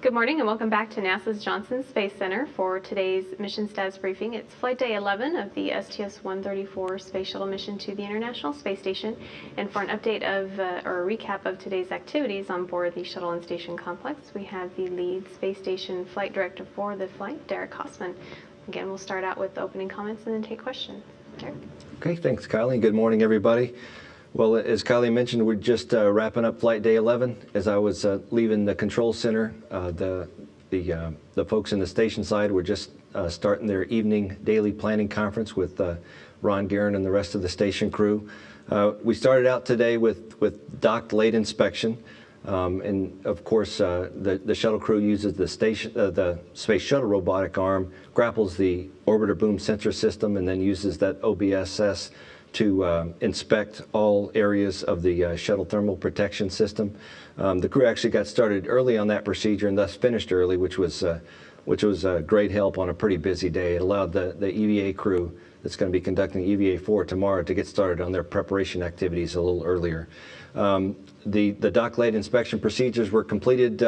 Good morning and welcome back to NASA's Johnson Space Center for today's mission status briefing. It's flight day 11 of the STS-134 space shuttle mission to the International Space Station. And for an update of, or a recap of today's activities on board the shuttle and station complex, we have the lead space station flight director for the flight, Derek Hausman. Again, we'll start out with opening comments and then take questions. Derek? Okay, thanks, Kylie. Good morning, everybody. Well, as Kylie mentioned, we're just wrapping up flight day 11. As I was leaving the control center, the folks in the station side were just starting their evening daily planning conference with Ron Guerin and the rest of the station crew. We started out today with docked late inspection. And of course, the shuttle crew uses the Space Shuttle robotic arm, grapples the orbiter boom sensor system, and then uses that OBSS to inspect all areas of the shuttle thermal protection system. The crew actually got started early on that procedure and thus finished early, which was a great help on a pretty busy day. It allowed the EVA crew that's going to be conducting EVA-4 tomorrow to get started on their preparation activities a little earlier. The dock late inspection procedures were completed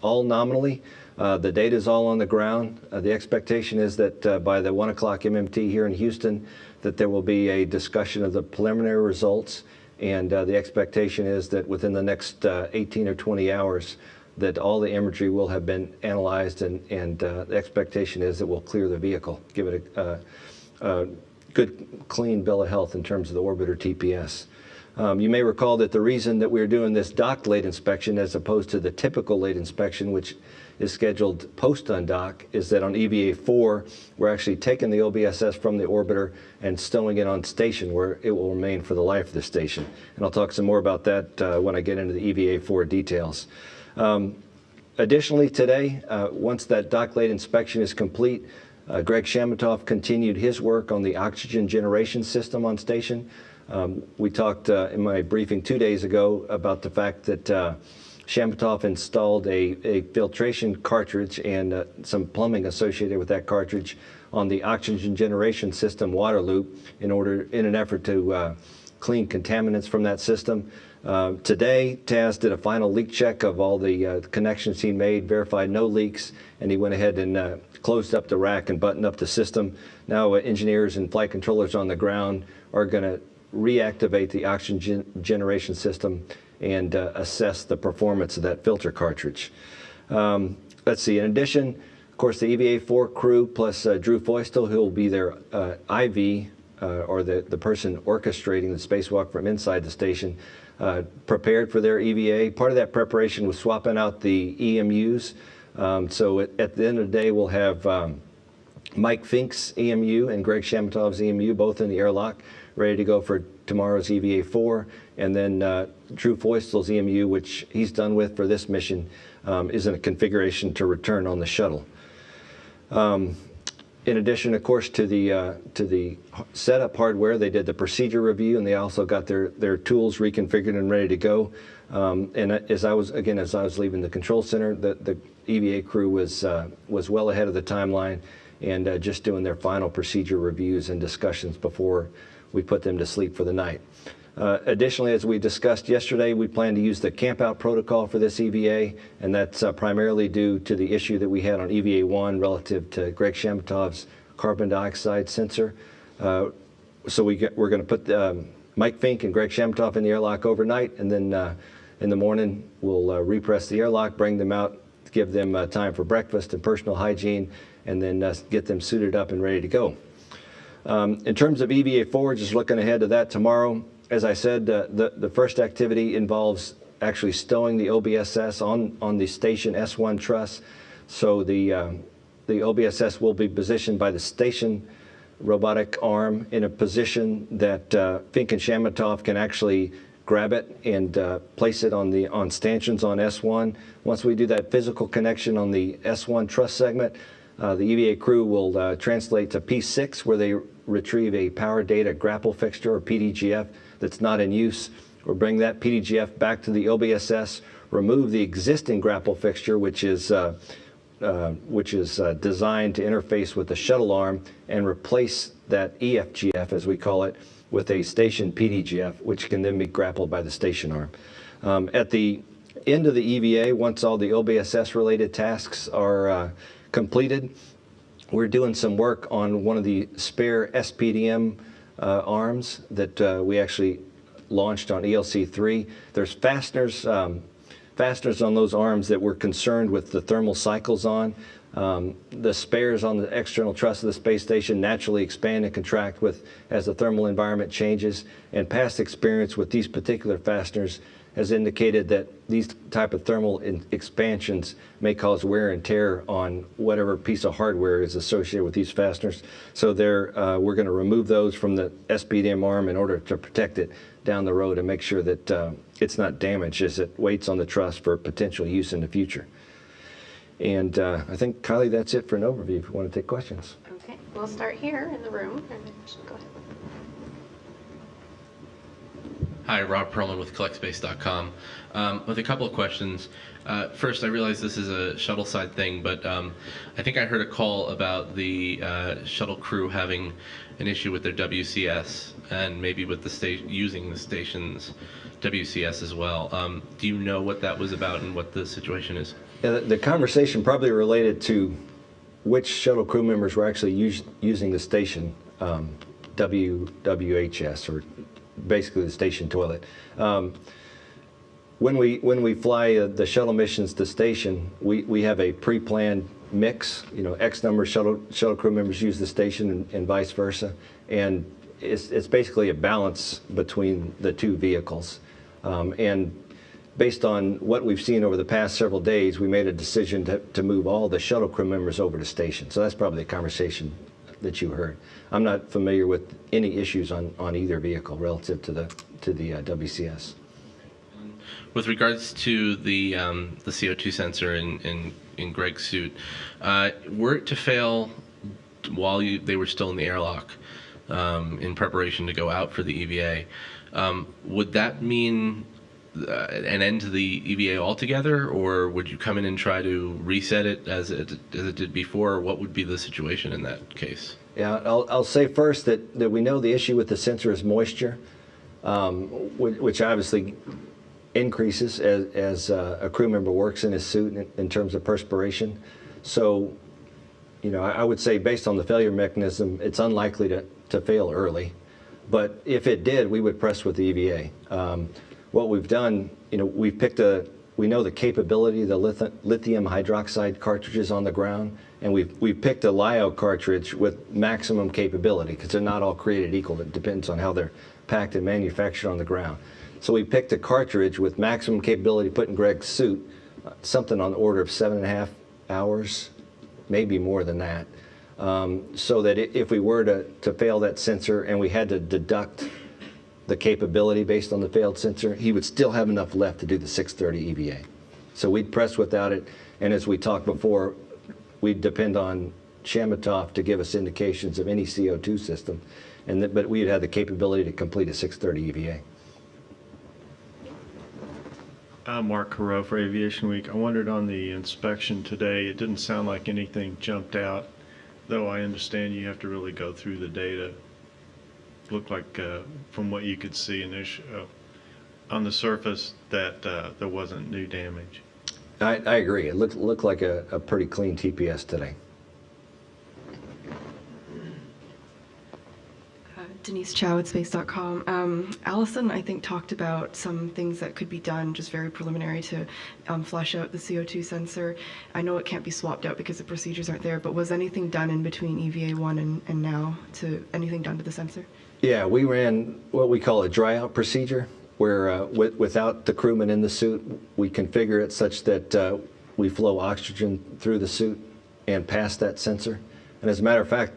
all nominally. The data is all on the ground. The expectation is that by the 1 o'clock MMT here in Houston, that there will be a discussion of the preliminary results, and the expectation is that within the next 18 or 20 hours that all the imagery will have been analyzed, and the expectation is that we'll clear the vehicle, give it a good, clean bill of health in terms of the orbiter TPS. You may recall that the reason that we're doing this docked late inspection as opposed to the typical late inspection, which is scheduled post-undock, is that on EVA-4, we're actually taking the OBSS from the orbiter and stowing it on station where it will remain for the life of the station. And I'll talk some more about that when I get into the EVA-4 details. Additionally, today, once that dock late inspection is complete, Greg Shamatov continued his work on the oxygen generation system on station. We talked in my briefing 2 days ago about the fact that Shamatov installed a filtration cartridge and some plumbing associated with that cartridge on the oxygen generation system water loop in an effort to clean contaminants from that system. Today, Taz did a final leak check of all the connections he made, verified no leaks, and he went ahead and closed up the rack and buttoned up the system. Now engineers and flight controllers on the ground are going to reactivate the oxygen generation system and assess the performance of that filter cartridge. Let's see, in addition, of course, the EVA-4 crew plus Drew Feustel, who will be their IV, or the person orchestrating the spacewalk from inside the station, prepared for their EVA. Part of that preparation was swapping out the EMUs. So at the end of the day, we'll have Mike Fink's EMU and Greg Shamatov's EMU both in the airlock, ready to go for tomorrow's EVA-4, and then Drew Feustel's EMU, which he's done with for this mission, is in a configuration to return on the shuttle. In addition, of course, to the setup hardware, they did the procedure review, and they also got their tools reconfigured and ready to go. And as I was leaving the control center, the EVA crew was well ahead of the timeline and just doing their final procedure reviews and discussions before we put them to sleep for the night. Additionally, as we discussed yesterday, we plan to use the camp-out protocol for this EVA, and that's primarily due to the issue that we had on EVA-1 relative to Greg Shamatov's carbon dioxide sensor. So we're going to put Mike Fink and Greg Shamatov in the airlock overnight, and then in the morning we'll repress the airlock, bring them out, give them time for breakfast and personal hygiene, and then get them suited up and ready to go. In terms of EVA-4, just looking ahead to that tomorrow, as I said, the first activity involves actually stowing the OBSS on the station S1 truss. So the OBSS will be positioned by the station robotic arm in a position that Fink and Shamatov can actually grab it and place it on stanchions on S1. Once we do that physical connection on the S1 truss segment, the EVA crew will translate to P6, where they retrieve a power data grapple fixture, or PDGF, that's not in use. We'll bring that PDGF back to the OBSS, remove the existing grapple fixture, which is designed to interface with the shuttle arm, and replace that EFGF, as we call it, with a station PDGF, which can then be grappled by the station arm. At the into the EVA, once all the OBSS-related tasks are completed, we're doing some work on one of the spare SPDM arms that we actually launched on ELC3. There's fasteners on those arms that we're concerned with the thermal cycles on. The spares on the external truss of the space station naturally expand and contract as the thermal environment changes, and past experience with these particular fasteners has indicated that these type of thermal expansions may cause wear and tear on whatever piece of hardware is associated with these fasteners. So we're going to remove those from the SPDM arm in order to protect it down the road and make sure that it's not damaged as it waits on the truss for potential use in the future. And I think, Kylie, that's it for an overview if you want to take questions. Okay, we'll start here in the room. Go ahead. Hi, Rob Perlman with CollectSpace.com. With a couple of questions. First, I realize this is a shuttle side thing, but I think I heard a call about the shuttle crew having an issue with their WCS and maybe with the using the station's WCS as well. Do you know what that was about and what the situation is? Yeah, the conversation probably related to which shuttle crew members were actually using the station WHS, or basically the station toilet. When we fly the shuttle missions to station, we have a pre-planned mix. X number of shuttle crew members use the station and vice versa, and it's basically a balance between the two vehicles. And based on what we've seen over the past several days, we made a decision to move all the shuttle crew members over to station. So that's probably the conversation that you heard. I'm not familiar with any issues on either vehicle relative to the WCS. With regards to the CO2 sensor in Greg's suit, were it to fail while they were still in the airlock in preparation to go out for the EVA, would that mean an end to the EVA altogether, or would you come in and try to reset it as it did before, or what would be the situation in that case? Yeah, I'll say first that we know the issue with the sensor is moisture, which obviously increases as a crew member works in his suit in terms of perspiration. So, I would say based on the failure mechanism, it's unlikely to fail early. But if it did, we would press with the EVA. What we've done, we know the capability of the lithium hydroxide cartridges on the ground, and we've picked a LiO cartridge with maximum capability, because they're not all created equal. It depends on how they're packed and manufactured on the ground. So we picked a cartridge with maximum capability put in Greg's suit, something on the order of 7.5 hours, maybe more than that, so that if we were to fail that sensor and we had to deduct the capability based on the failed sensor, he would still have enough left to do the 630 EVA. So we'd press without it, and as we talked before, we'd depend on Shamatov to give us indications of any CO2 system, but we'd have the capability to complete a 630 EVA. Mark Carreau for Aviation Week. I wondered on the inspection today, it didn't sound like anything jumped out, though I understand you have to really go through the data. Looked like, from what you could see on the surface, that there wasn't new damage. I agree. It looked like a pretty clean TPS today. Denise Chow at Space.com. Allison, I think, talked about some things that could be done, just very preliminary, to flush out the CO2 sensor. I know it can't be swapped out because the procedures aren't there, but was anything done in between EVA 1 and now? Anything done to the sensor? Yeah, we ran what we call a dry out procedure, where without the crewman in the suit, we configure it such that we flow oxygen through the suit and past that sensor. And as a matter of fact,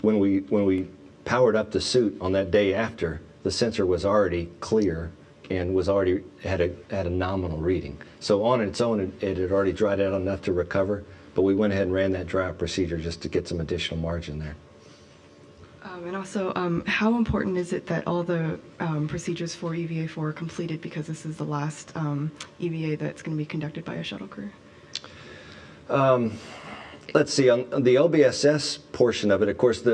when we powered up the suit on that day after, the sensor was already clear and had a nominal reading. So on its own, it had already dried out enough to recover, but we went ahead and ran that dry out procedure just to get some additional margin there. And also, how important is it that all the procedures for EVA4 are completed, because this is the last EVA that's going to be conducted by a shuttle crew? Let's see, on the OBSS portion of it, of course,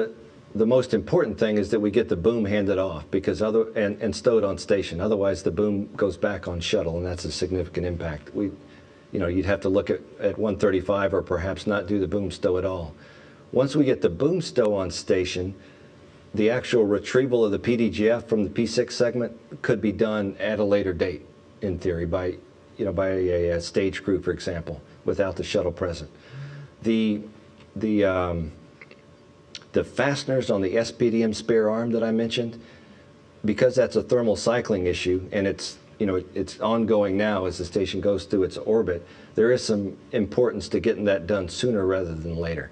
the most important thing is that we get the boom handed off because and stowed on station. Otherwise, the boom goes back on shuttle, and that's a significant impact. You'd have to look at 135 or perhaps not do the boom stow at all. Once we get the boom stow on station, the actual retrieval of the PDGF from the P6 segment could be done at a later date, in theory, by a stage crew, for example, without the shuttle present. The fasteners on the SPDM spare arm that I mentioned, because that's a thermal cycling issue, and it's ongoing now as the station goes through its orbit, there is some importance to getting that done sooner rather than later.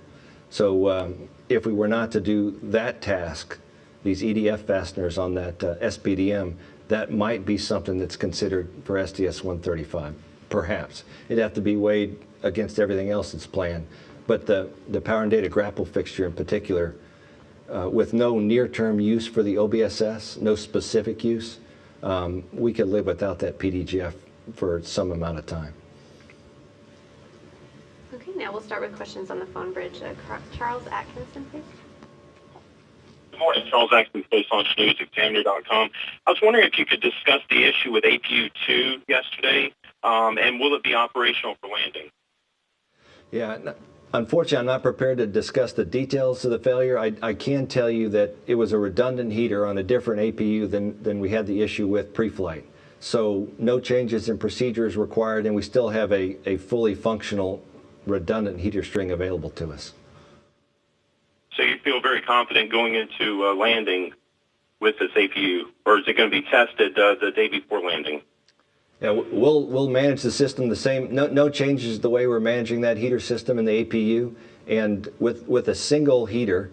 So if we were not to do that task, these EDF fasteners on that SPDM, that might be something that's considered for STS-135, perhaps. It'd have to be weighed against everything else that's planned. But the power and data grapple fixture in particular, with no near-term use for the OBSS, no specific use, we could live without that PDGF for some amount of time. Okay, now we'll start with questions on the phone bridge. Charles Atkinson, please. Good morning, Charles Atkinson, Space Launch News, Examiner.com. I was wondering if you could discuss the issue with APU-2 yesterday, and will it be operational for landing? Yeah, unfortunately, I'm not prepared to discuss the details of the failure. I can tell you that it was a redundant heater on a different APU than we had the issue with pre-flight. So no changes in procedures required, and we still have a fully functional redundant heater string available to us. So you feel very confident going into landing with this APU, or is it going to be tested the day before landing? Yeah, we'll manage the system the same. No changes the way we're managing that heater system in the APU, and with a single heater,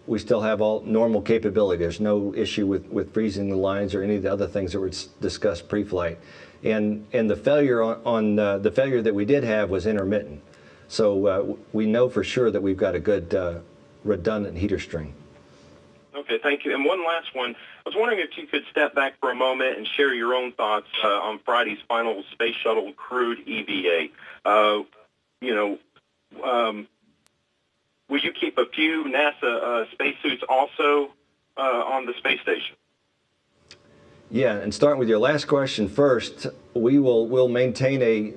we still have all normal capability. There's no issue with freezing the lines or any of the other things that were discussed pre-flight. And the failure the failure that we did have was intermittent. So we know for sure that we've got a good redundant heater string. Okay, thank you. And one last one. I was wondering if you could step back for a moment and share your own thoughts on Friday's final Space Shuttle crewed EVA. Will you keep a few NASA spacesuits also on the space station? Yeah, and starting with your last question first, we'll maintain a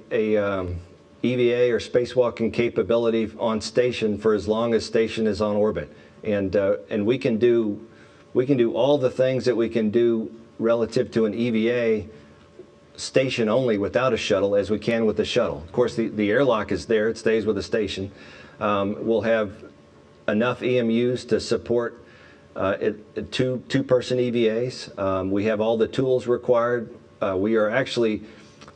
EVA or spacewalking capability on station for as long as station is on orbit, and we can do all the things that we can do relative to an EVA station only without a shuttle as we can with the shuttle. Of course, the airlock is there; it stays with the station. We'll have enough EMUs to support two-person EVAs. We have all the tools required. We are actually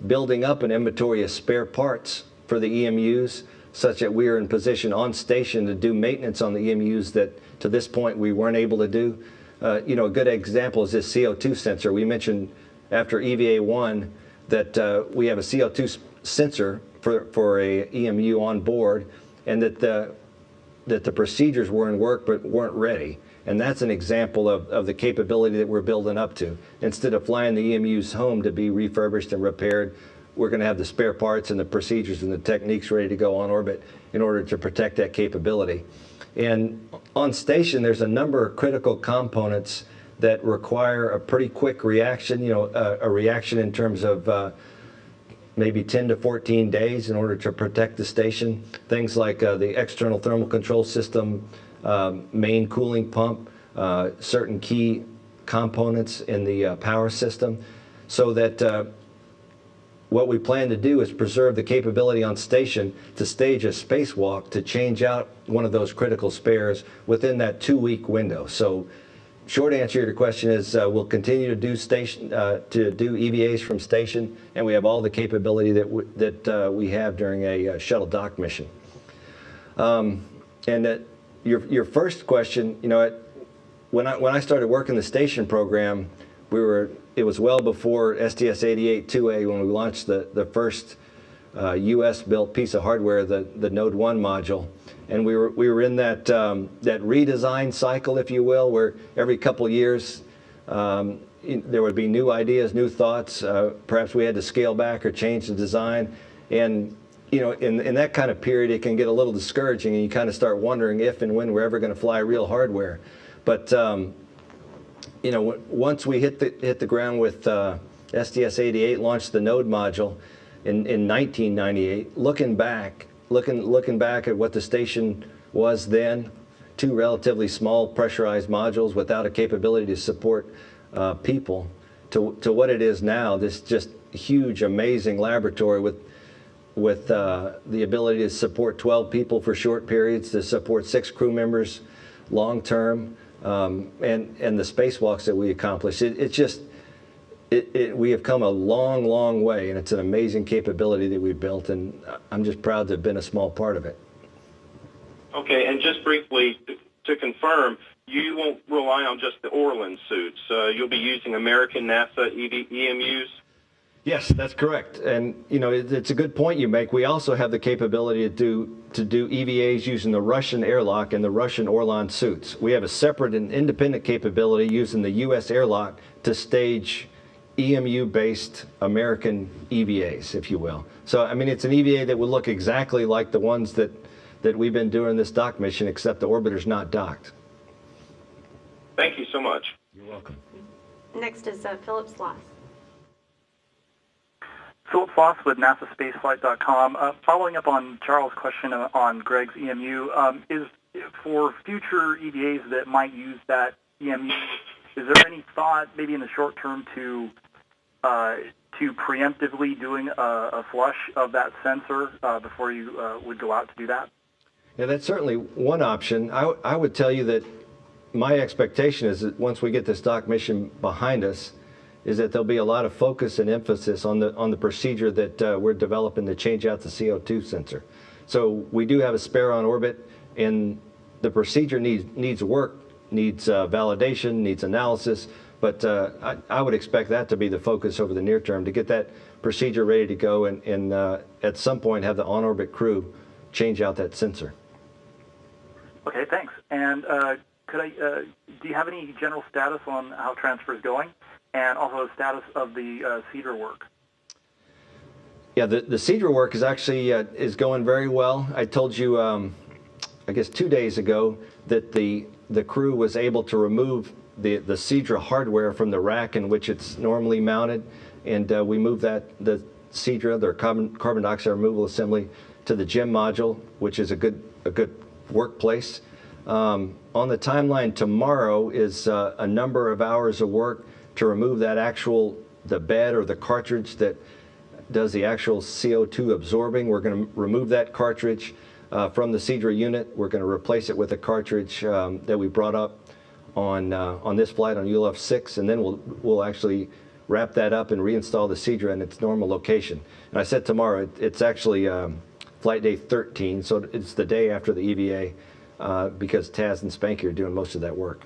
building up an inventory of spare parts for the EMUs, such that we are in position on station to do maintenance on the EMUs that to this point we weren't able to do. A good example is this CO2 sensor. We mentioned after EVA 1 that we have a CO2 sensor for a EMU on board, and that the procedures were in work but weren't ready. And that's an example of the capability that we're building up to. Instead of flying the EMUs home to be refurbished and repaired, we're going to have the spare parts and the procedures and the techniques ready to go on orbit in order to protect that capability. And on station, there's a number of critical components that require a pretty quick reaction, a reaction in terms of maybe 10 to 14 days in order to protect the station. Things like the external thermal control system, main cooling pump, certain key components in the power system, so that what we plan to do is preserve the capability on station to stage a spacewalk to change out one of those critical spares within that 2-week window. So short answer to your question is we'll continue to do EVAs from station, and we have all the capability that we have during a shuttle dock mission. And that your first question, when I started working the station program, it was well before STS-88-2A when we launched the first U.S.-built piece of hardware, the Node 1 module, and we were in that redesign cycle, if you will, where every couple of years there would be new ideas, new thoughts. Perhaps we had to scale back or change the design, and you know, in that kind of period, it can get a little discouraging, and you kind of start wondering if and when we're ever going to fly real hardware. But you know, once we hit the ground with STS-88, launched the Node module in 1998. Looking back at what the station was then, two relatively small pressurized modules without a capability to support people, to what it is now, this just huge, amazing laboratory with the ability to support 12 people for short periods, to support 6 crew members long term, and the spacewalks that we accomplished. We have come a long, long way, and it's an amazing capability that we've built, and I'm just proud to have been a small part of it. Okay, and just briefly to confirm, you won't rely on just the Orlan suits. You'll be using American NASA EMUs? Yes, that's correct. And you know, it's a good point you make. We also have the capability to do EVAs using the Russian airlock and the Russian Orlan suits. We have a separate and independent capability using the U.S. airlock to stage EMU-based American EVAs, if you will. So, I mean, it's an EVA that would look exactly like the ones that we've been doing this dock mission, except the orbiter's not docked. Thank you so much. You're welcome. Next is Philip Sloss. Philip Sloss with NASASpaceflight.com. Following up on Charles' question on Greg's EMU, is for future EVAs that might use that EMU, is there any thought, maybe in the short term, to preemptively doing a flush of that sensor before you would go out to do that? Yeah, that's certainly one option. I would tell you that my expectation is that once we get this dock mission behind us, is that there'll be a lot of focus and emphasis on the procedure that we're developing to change out the CO2 sensor. So we do have a spare on orbit, and the procedure needs work, needs validation, needs analysis, but I would expect that to be the focus over the near term, to get that procedure ready to go and at some point have the on-orbit crew change out that sensor. Okay, thanks. And do you have any general status on how transfer is going, and also the status of the CEDAR work? Yeah, the CEDAR work is actually is going very well. I told you, I guess 2 days ago, that the crew was able to remove the CEDRA hardware from the rack in which it's normally mounted, and we moved the CEDRA, their carbon dioxide removal assembly, to the GEM module, which is a good workplace. On the timeline tomorrow is a number of hours of work to remove the bed or the cartridge that does the actual CO2 absorbing. We're going to remove that cartridge from the CEDRA unit. We're going to replace it with a cartridge that we brought up on this flight on ULF 6, and then we'll actually wrap that up and reinstall the CEDRA in its normal location. And I said tomorrow, it's actually flight day 13, so it's the day after the EVA, because Taz and Spanky are doing most of that work.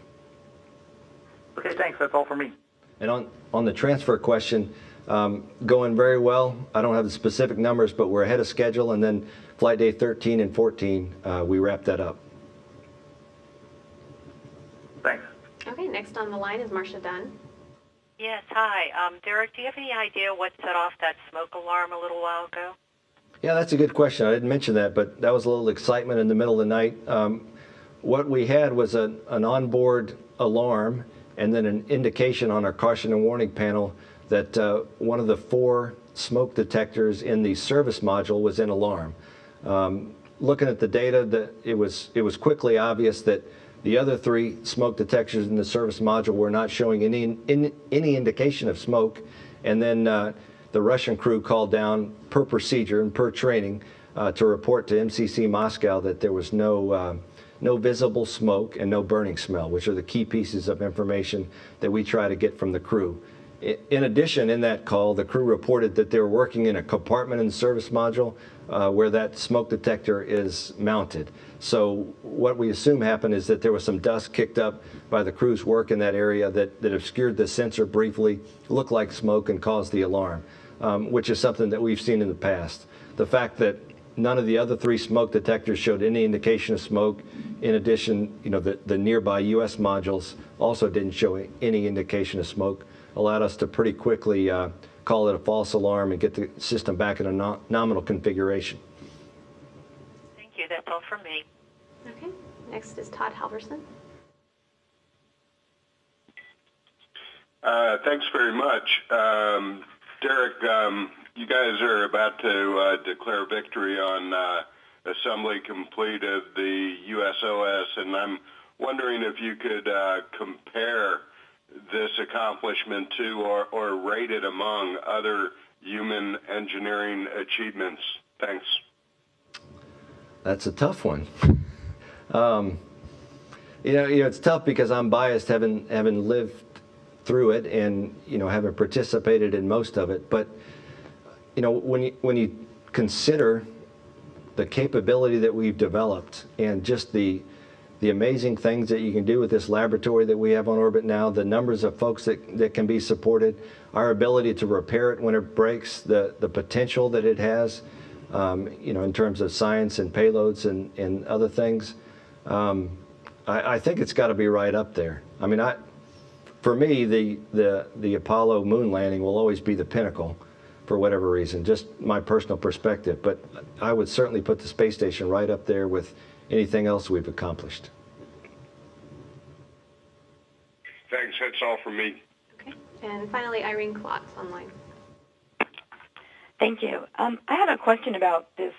Okay, thanks. That's all for me. And on the transfer question, going very well. I don't have the specific numbers, but we're ahead of schedule, and then flight day 13 and 14, we wrapped that up. Thanks. Okay, next on the line is Marcia Dunn. Yes, hi. Derek, do you have any idea what set off that smoke alarm a little while ago? Yeah, that's a good question. I didn't mention that, but that was a little excitement in the middle of the night. What we had was an onboard alarm and then an indication on our caution and warning panel that one of the 4 smoke detectors in the service module was in alarm. Looking at the data, it was quickly obvious that the other 3 smoke detectors in the service module were not showing any indication of smoke, and then the Russian crew called down per procedure and per training to report to MCC Moscow that there was no visible smoke and no burning smell, which are the key pieces of information that we try to get from the crew. In addition, in that call, the crew reported that they were working in a compartment in the service module where that smoke detector is mounted. So what we assume happened is that there was some dust kicked up by the crew's work in that area that obscured the sensor briefly, looked like smoke, and caused the alarm, which is something that we've seen in the past. The fact that none of the other 3 smoke detectors showed any indication of smoke. In addition, the nearby U.S. modules also didn't show any indication of smoke, allowed us to pretty quickly call it a false alarm and get the system back in a nominal configuration. that's all from me. Okay. Next is Todd Halverson. Thanks very much. Derek, you guys are about to declare victory on assembly complete of the USOS, and I'm wondering if you could compare this accomplishment to or rate it among other human engineering achievements. Thanks. That's a tough one. It's tough because I'm biased, having lived through it and having participated in most of it. But when you consider the capability that we've developed and just the amazing things that you can do with this laboratory that we have on orbit now, the numbers of folks that can be supported, our ability to repair it when it breaks, the potential that it has, in terms of science and payloads and other things, I think it's got to be right up there. I mean, for me, the Apollo moon landing will always be the pinnacle for whatever reason, just my personal perspective. But I would certainly put the space station right up there with anything else we've accomplished. Thanks. That's all from me. Okay. And finally, Irene Klotz online. Thank you. I have a question about this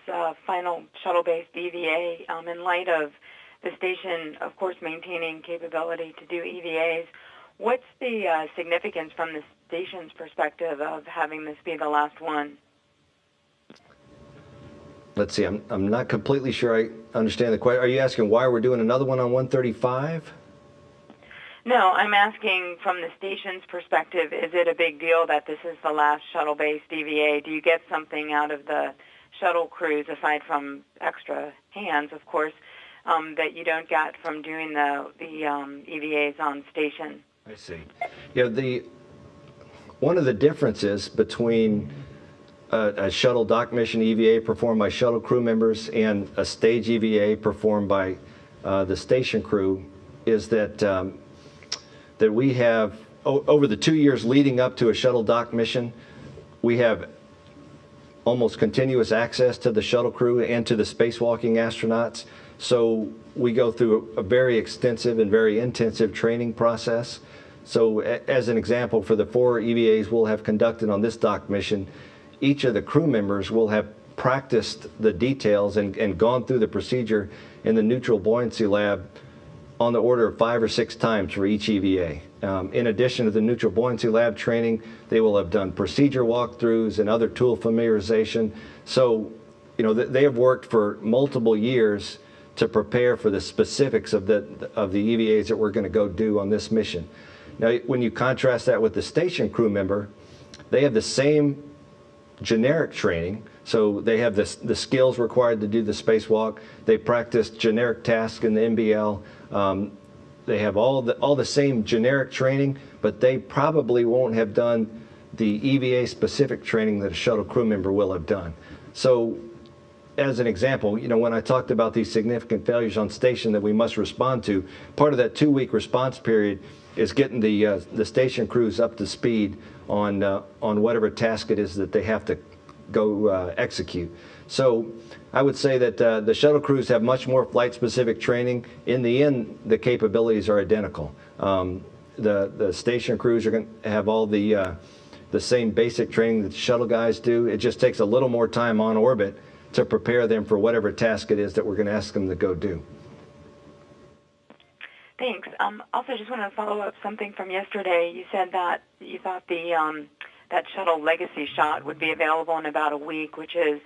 final shuttle-based EVA. In light of the station, of course, maintaining capability to do EVAs, what's the significance from the station's perspective of having this be the last one? Let's see, I'm not completely sure I understand the question. Are you asking why we're doing another one on 135? No, I'm asking from the station's perspective, is it a big deal that this is the last shuttle-based EVA? Do you get something out of the shuttle crews, aside from extra hands, of course, that you don't get from doing the EVAs on station? I see. One of the differences between a shuttle dock mission EVA performed by shuttle crew members and a stage EVA performed by the station crew is that we have, over the 2 years leading up to a shuttle dock mission, we have almost continuous access to the shuttle crew and to the spacewalking astronauts. So we go through a very extensive and very intensive training process. So as an example, for the 4 EVAs we'll have conducted on this dock mission, each of the crew members will have practiced the details and gone through the procedure in the neutral buoyancy lab on the order of 5 or 6 times for each EVA. In addition to the neutral buoyancy lab training, they will have done procedure walkthroughs and other tool familiarization. So, they have worked for multiple years to prepare for the specifics of the EVAs that we're going to go do on this mission. Now, when you contrast that with the station crew member, they have the same generic training. So they have the skills required to do the spacewalk. They practice generic tasks in the NBL. They have all the same generic training, but they probably won't have done the EVA specific training that a shuttle crew member will have done. So as an example, when I talked about these significant failures on station that we must respond to, part of that 2-week response period is getting the station crews up to speed on whatever task it is that they have to go execute. So I would say that the shuttle crews have much more flight-specific training. In the end, the capabilities are identical. The station crews are going to have all the same basic training that the shuttle guys do. It just takes a little more time on orbit to prepare them for whatever task it is that we're going to ask them to go do. Thanks. Also, just want to follow up something from yesterday. You said that you thought that shuttle legacy shot would be available in about a week, which is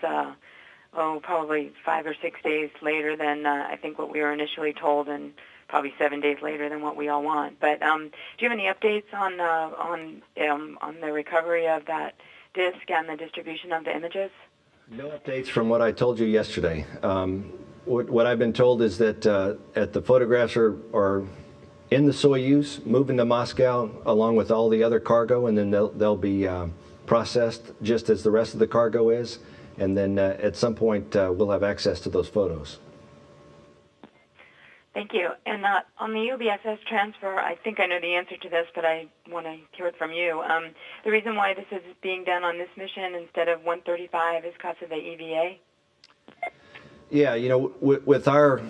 probably 5 or 6 days later than I think what we were initially told, and probably 7 days later than what we all want. But do you have any updates on the recovery of that disk and the distribution of the images? No updates from what I told you yesterday. What I've been told is that the photographs are in the Soyuz, moving to Moscow along with all the other cargo, and then they'll be processed just as the rest of the cargo is. And then at some point we'll have access to those photos. Thank you. And on the UBSS transfer, I think I know the answer to this, but I want to hear it from you. The reason why this is being done on this mission instead of 135 is because of the EVA? Yeah, with our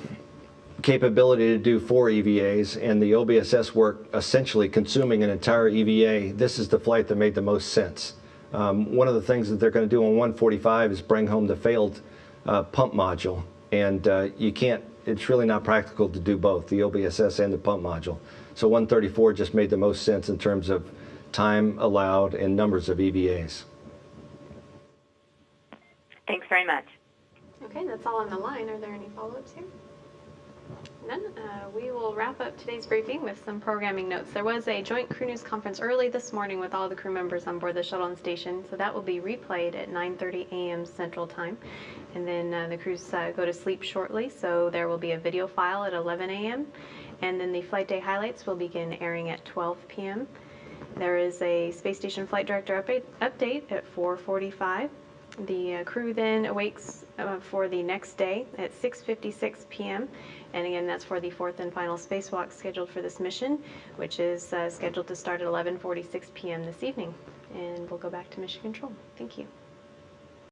capability to do 4 EVAs and the OBSS work essentially consuming an entire EVA, this is the flight that made the most sense. One of the things that they're going to do on 145 is bring home the failed pump module, and you can't, it's really not practical to do both, the OBSS and the pump module. So 134 just made the most sense in terms of time allowed and numbers of EVAs. Thanks very much. Okay, that's all on the line. Are there any follow-ups here? None. We will wrap up today's briefing with some programming notes. There was a joint crew news conference early this morning with all the crew members on board the shuttle and station, so that will be replayed at 9:30 a.m. Central Time. And then the crews go to sleep shortly, so there will be a video file at 11 a.m. And then the flight day highlights will begin airing at 12 p.m. There is a Space Station Flight Director update at 4:45. The crew then awakes for the next day at 6:56 p.m. And again, that's for the 4th and final spacewalk scheduled for this mission, which is scheduled to start at 11:46 p.m. this evening. And we'll go back to Mission Control. Thank you.